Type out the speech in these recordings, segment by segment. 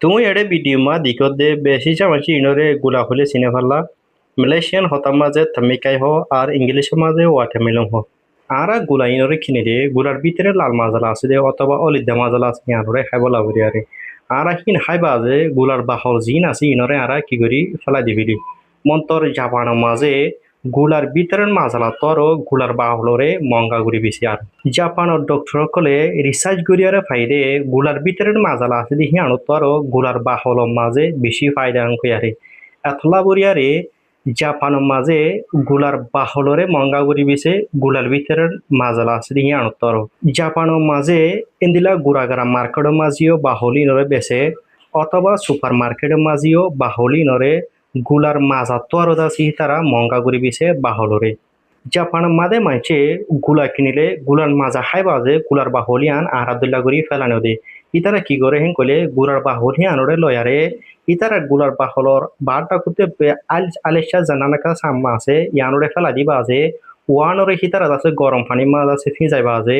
তুমি এড়ে ভিডিও মা দিকত দে বেশি চামাচি ইনরে গুলা হলে চিনে ফাল্লা মালয়েশিয়ান হতাম মাঝে থামিকাই হ আর ইংলিশের মাঝে ওয়াটারমেলন হ আরা গুলা ইনরে কিনে দে গুলার ভিতরে লাল মাজালা আছে দে অথবা অলিদা মাজালা আছে আনরে খাইব লাভরি আরে আরা কিন খাইবা যে গুলার বাহর জিন আছে ইনরে আরা কি করি ফেলা দিবিলি মন্তর জাপানের মাঝে গুলার ভিতরের মাজালা তর গুলার বাহলরে মঙ্গা গুড়ি বেশি আর জাপানের ডক্টর কলে রিসার্চ করিয়ারে ফাইদে গুলার ভিতরের মাজালা আছে দেখি আনো তর গুলার বাহলর মাঝে বেশি ফায়দা আনকয়ারে এতলা বরিয়ারে জাপানের মাঝে গুলার বাহলরে মঙ্গা গুড়ি বেছে গুলার ভিতরের মাজালা আছে দেখি আনো তর জাপানের মাঝে এন্দিলা গুড়াগারা মার্কেটের মাঝিও বাহলি নরে বেছে অথবা সুপার মার্কেটের মাঝিও বাহলি নরে গুলার মাজা তোয়ারদা সিহি তারা মঙ্গা গুড়ি বিছে বাহলরে জাপানের মাদে মাইছে গুলা কিনিলে গুলার মাজা খাইবা যে গুলার বাহলিয়ান আর আব্দুল্লাহ গুড়ি ফেলানো দে ইতারা কি করে হেন কইলে গুলার বাহলিয়ানরে লয়ারে ইতারা গুলার বাহলর বারটা করতে আলেশা জানানাকা সাম্মা আছে ইয়ানরে ফেলা দিবা আছে ওয়ানরে হিতারা আছে গরম পানি মাছ আছে ফিজাইবা আছে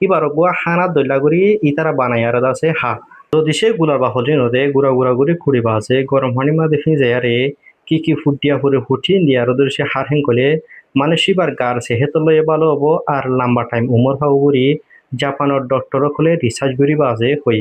এবার গুয়া হানা দল্লা গুড়ি ইতারা বানাই আর আছে হা যদি সে গুলার বাহলি নদে গুড়া গুড়া গুড়ি খুঁড়িবা আছে গরম পানি মা দেখি যায় আরে কি ফুটিয়া ফুরে ফুটি দিয়ে আর ওদের সে হার হেন করলে মানে শিবার গার সে হেত লয়ে ভালো হবো আর লম্বা টাইম উমর ভাবো করি জাপানের ডক্টর কলে রিসার্চ করিবা আছে হই